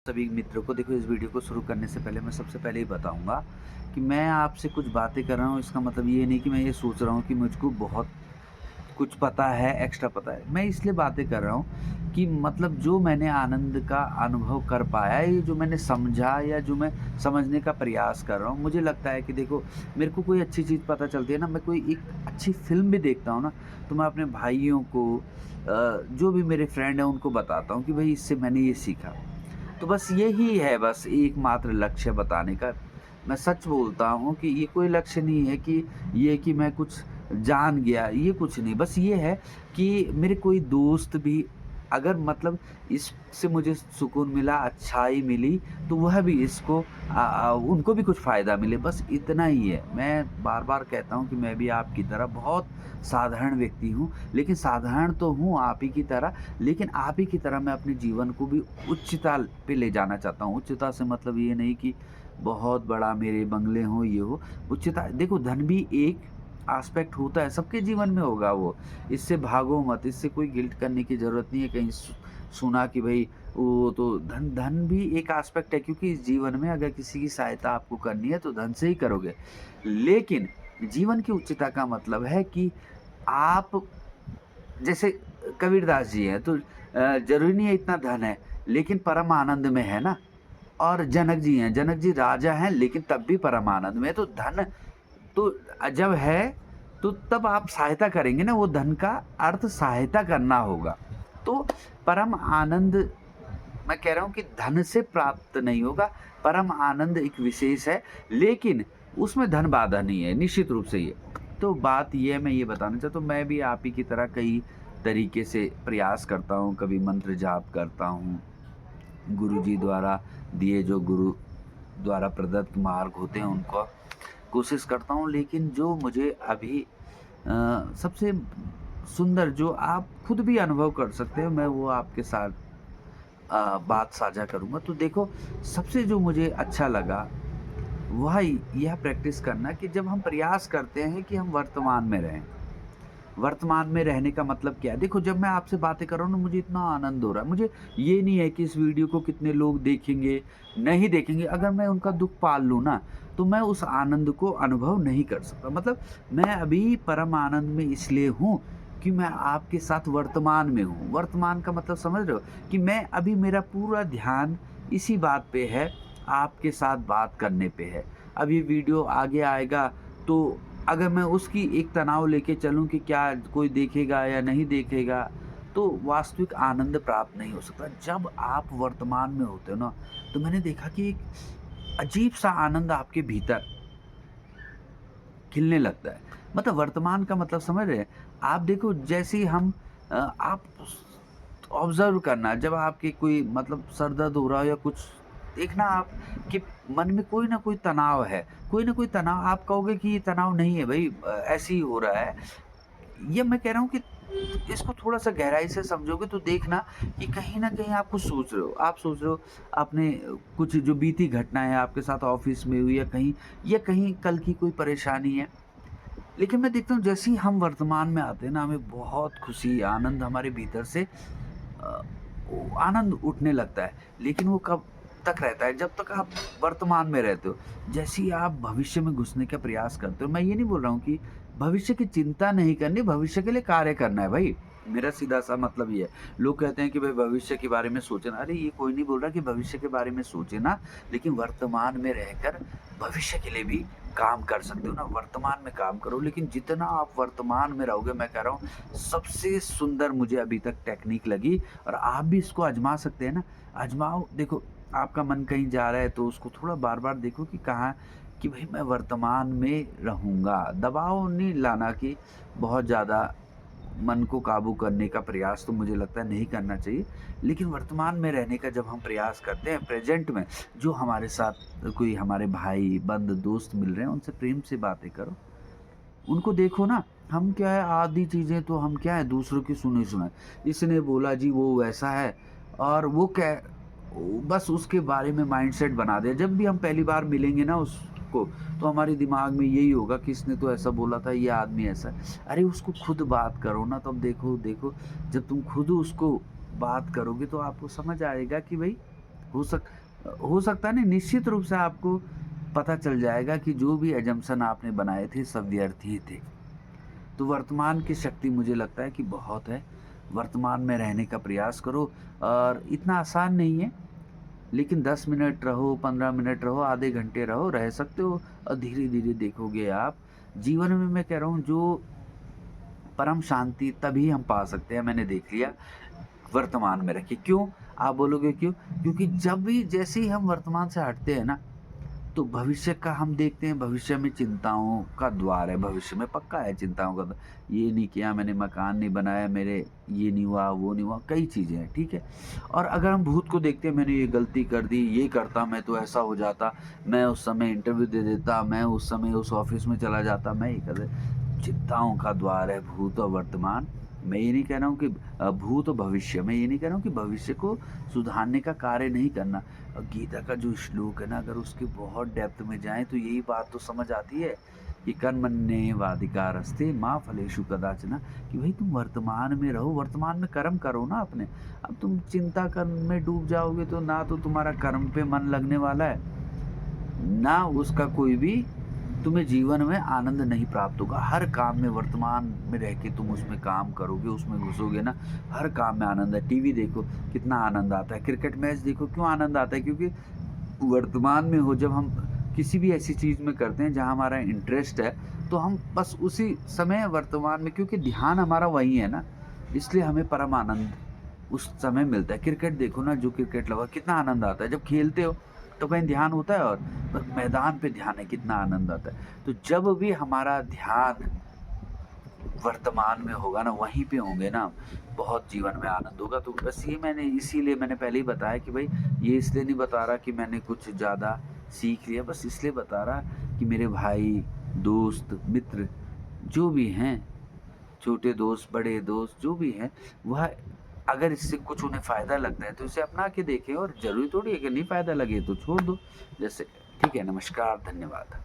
सभी मित्रों को देखो, इस वीडियो को शुरू करने से पहले मैं सबसे पहले ही बताऊंगा कि मैं आपसे कुछ बातें कर रहा हूँ। इसका मतलब ये नहीं कि मैं ये सोच रहा हूँ कि मुझको बहुत कुछ पता है, एक्स्ट्रा पता है। मैं इसलिए बातें कर रहा हूँ कि मतलब जो मैंने आनंद का अनुभव कर पाया, ये जो मैंने समझा या जो मैं समझने का प्रयास कर रहा हूँ, मुझे लगता है कि देखो, मेरे को कोई अच्छी चीज़ पता चलती है ना, मैं कोई एक अच्छी फ़िल्म भी देखता हूँ ना, तो मैं अपने भाइयों को जो भी मेरे फ्रेंड हैं उनको बताता हूँ कि भई इससे मैंने ये सीखा। तो बस यही है, बस एकमात्र लक्ष्य बताने का। मैं सच बोलता हूँ कि ये कोई लक्ष्य नहीं है कि ये कि मैं कुछ जान गया, ये कुछ नहीं। बस ये है कि मेरे कोई दोस्त भी अगर मतलब इससे मुझे सुकून मिला, अच्छाई मिली, तो वह भी इसको उनको भी कुछ फ़ायदा मिले, बस इतना ही है। मैं बार-बार कहता हूँ कि मैं भी आपकी तरह बहुत साधारण व्यक्ति हूँ, लेकिन साधारण तो हूँ आप ही की तरह, लेकिन आप ही की तरह मैं अपने जीवन को भी उच्चता पे ले जाना चाहता हूँ। उच्चता से मतलब ये नहीं कि बहुत बड़ा मेरे बंगले हों, ये हो। उच्चता देखो, धन भी एक एस्पेक्ट होता है, सबके जीवन में होगा वो। इससे भागो मत, इससे कोई गिल्ट करने की ज़रूरत नहीं है। कहीं सुना कि भई वो तो धन धन भी एक एस्पेक्ट है, क्योंकि इस जीवन में अगर किसी की सहायता आपको करनी है तो धन से ही करोगे। लेकिन जीवन की उच्चता का मतलब है कि आप जैसे कबीरदास जी हैं, तो ज़रूरी नहीं है इतना धन है, लेकिन परम आनंद में है ना। और जनक जी हैं, जनक जी राजा हैं लेकिन तब भी परम आनंद में है। तो धन तो जब है, तो तब आप सहायता करेंगे ना, वो धन का अर्थ सहायता करना होगा। तो परम आनंद, मैं कह रहा हूँ कि धन से प्राप्त नहीं होगा, परम आनंद एक विशेष है, लेकिन उसमें धन बाधा नहीं है, निश्चित रूप से ये। तो बात ये है, मैं ये बताना चाहता हूँ, मैं भी आप ही की तरह कई तरीके से प्रयास करता हूँ, कभी मंत्र जाप करता हूँ, गुरुजी द्वारा दिए जो गुरु द्वारा प्रदत्त मार्ग होते हैं उनको कोशिश करता हूँ। लेकिन जो मुझे अभी सबसे सुंदर, जो आप खुद भी अनुभव कर सकते हो, मैं वो आपके साथ बात साझा करूँगा। तो देखो, सबसे जो मुझे अच्छा लगा वह यह प्रैक्टिस करना कि जब हम प्रयास करते हैं कि हम वर्तमान में रहें। वर्तमान में रहने का मतलब क्या है? देखो, जब मैं आपसे बातें कर रहा हूँ ना, मुझे इतना आनंद हो रहा है। मुझे ये नहीं है कि इस वीडियो को कितने लोग देखेंगे, नहीं देखेंगे। अगर मैं उनका दुःख पाल लूँ ना, तो मैं उस आनंद को अनुभव नहीं कर सकता। मतलब मैं अभी परम आनंद में इसलिए हूँ कि मैं आपके साथ वर्तमान में हूँ। वर्तमान का मतलब समझ रहे हो? कि मैं अभी, मेरा पूरा ध्यान इसी बात पे है, आपके साथ बात करने पे है। अब ये वीडियो आगे आएगा, तो अगर मैं उसकी एक तनाव लेके चलूँ कि क्या कोई देखेगा या नहीं देखेगा, तो वास्तविक आनंद प्राप्त नहीं हो सकता। जब आप वर्तमान में होते हो ना, तो मैंने देखा कि एक अजीब-सा आनंद आपके भीतर खिलने लगता है। मतलब वर्तमान का मतलब समझ रहे हैं? आप देखो, जैसे ही हम आप ऑब्ज़र्व करना, जब आपके कोई मतलब सर दर्द हो रहा हो या कुछ, देखना आप कि मन में कोई ना कोई तनाव है। कोई ना कोई तनाव, आप कहोगे कि ये तनाव नहीं है भई, ऐसे ही हो रहा है। ये मैं कह रहा हूँ कि इसको थोड़ा-सा गहराई से समझोगे तो देखना कि कहीं न कहीं आप कुछ सोच रहे हो। आप सोच रहे हो आपने कुछ जो बीती घटनाएँ आपके साथ ऑफ़िस में हुई या कहीं कल की कोई परेशानी है। लेकिन मैं देखता हूँ जैसे ही हम वर्तमान में आते हैं ना, हमें बहुत खुशी, आनंद हमारे भीतर से अ, वो आनंद उठने लगता है। लेकिन वो कब तक रहता है? जब तक आप वर्तमान में रहते हो। जैसे ही आप भविष्य में घुसने का प्रयास करते हो, मैं ये नहीं बोल रहा हूँ कि भविष्य की चिंता नहीं करनी, भविष्य के लिए कार्य करना है भाई। मेरा सीधा-सा मतलब ये है। लोग कहते हैं कि भाई भविष्य के बारे में सोचे ना। अरे, ये कोई नहीं बोल रहा कि भविष्य के बारे में सोचे ना, लेकिन वर्तमान में रहकर भविष्य के लिए भी काम कर सकते हो ना। वर्तमान में काम करो, लेकिन जितना आप वर्तमान में रहोगे, मैं कह रहा हूँ, सबसे सुंदर मुझे अभी तक टेक्नीक लगी, और आप भी इसको आज़मा सकते हैं ना। आज़माओ, देखो, आपका मन कहीं जा रहा है तो उसको थोड़ा बार-बार देखो कि कहाँ, कि भई मैं वर्तमान में रहूँगा। दबाव नहीं लाना कि बहुत ज़्यादा मन को काबू करने का प्रयास तो मुझे लगता है नहीं करना चाहिए। लेकिन वर्तमान में रहने का जब हम प्रयास करते हैं, प्रेज़ेंट में, जो हमारे साथ कोई हमारे भाई, बंधु, दोस्त मिल रहे हैं, उनसे प्रेम से बातें करो। उनको देखो ना, हम क्या है, आधी चीज़ें तो हम क्या है, दूसरों की सुनी-सुनाई। इसने बोला जी वो वैसा है, और वो क्या है, बस उसके बारे में माइंडसेट बना दिया। जब भी हम पहली बार मिलेंगे ना उसको, तो हमारे दिमाग में यही होगा कि इसने तो ऐसा बोला था, ये आदमी ऐसा है। अरे, उसको खुद बात करो ना, तब देखो देखो, जब तुम खुद उसको बात करोगे तो आपको समझ आएगा कि भई हो सक हो सकता है नहीं, निश्चित रूप से आपको पता चल जाएगा कि जो भी अजम्पशन आपने बनाए थे सब व्यर्थ ही थे। तो वर्तमान की शक्ति मुझे लगता है कि बहुत है। वर्तमान में रहने का प्रयास करो और इतना आसान नहीं है, लेकिन 10 मिनट रहो, 15 मिनट रहो, आधे घंटे रहो, रह सकते हो और धीरे-धीरे देखोगे आप जीवन में, मैं कह रहा हूँ, जो परम शांति तभी हम पा सकते हैं, मैंने देख लिया, वर्तमान में रखिए। क्यों? आप बोलोगे क्यों? क्योंकि जब भी जैसे ही हम वर्तमान से हटते हैं ना, तो भविष्य का हम देखते हैं, भविष्य में चिंताओं का द्वार है, भविष्य में पक्का है चिंताओं का ये नहीं किया मैंने, मकान नहीं बनाया, मेरे ये नहीं हुआ, वो नहीं हुआ, कई चीज़ें हैं, ठीक है? और अगर हम भूत को देखते हैं, मैंने ये गलती कर दी, ये करता मैं तो ऐसा हो जाता, मैं उस समय इंटरव्यू दे देता, मैं उस समय उस ऑफ़िस में चला जाता, मैं ये कर दे चिंताओं का द्वार है भूत और वर्तमान। मैं ये नहीं कह रहा हूँ कि भूत और भविष्य, मैं ये नहीं कह रहा हूँ कि भविष्य को सुधारने का कार्य नहीं करना। गीता का जो श्लोक है ना, अगर उसके बहुत डेप्थ में जाएँ तो यही बात तो समझ आती है कि कर्मण्येवाधिकारस्ते मा फलेषु कदाचन, कि भाई तुम वर्तमान में रहो, वर्तमान में कर्म करो ना अपने। अब तुम चिंता कर्म में डूब जाओगे तो ना तो तुम्हारा कर्म पे मन लगने वाला है, ना उसका कोई भी तुम्हें जीवन में आनंद नहीं प्राप्त होगा। हर काम में वर्तमान में रह के तुम उसमें काम करोगे, उसमें घुसोगे ना, हर काम में आनंद है। टीवी देखो कितना आनंद आता है, क्रिकेट मैच देखो क्यों आनंद आता है, क्योंकि वर्तमान में हो। जब हम किसी भी ऐसी चीज़ में करते हैं जहाँ हमारा इंटरेस्ट है, तो हम बस उसी समय वर्तमान में, क्योंकि ध्यान हमारा वही है ना, इसलिए हमें परम आनंद उस समय मिलता है। क्रिकेट देखो ना, जो क्रिकेट लवर कितना आनंद आता है जब खेलते हो, तो कहीं ध्यान होता है और बस मैदान पे ध्यान है, कितना आनंद आता है। तो जब भी हमारा ध्यान वर्तमान में होगा ना, वहीं पे होंगे ना, बहुत जीवन में आनंद होगा। तो बस ये मैंने इसीलिए मैंने पहले ही बताया कि भाई ये इसलिए नहीं बता रहा कि मैंने कुछ ज़्यादा सीख लिया, बस इसलिए बता रहा कि मेरे भाई, दोस्त, मित्र जो भी हैं, छोटे दोस्त, बड़े दोस्त जो भी हैं, वह अगर इससे कुछ उन्हें फ़ायदा लगता है तो इसे अपना के देखें, और ज़रूरी थोड़ी है कि नहीं फ़ायदा लगे तो छोड़ दो। जैसे ठीक है, नमस्कार, धन्यवाद।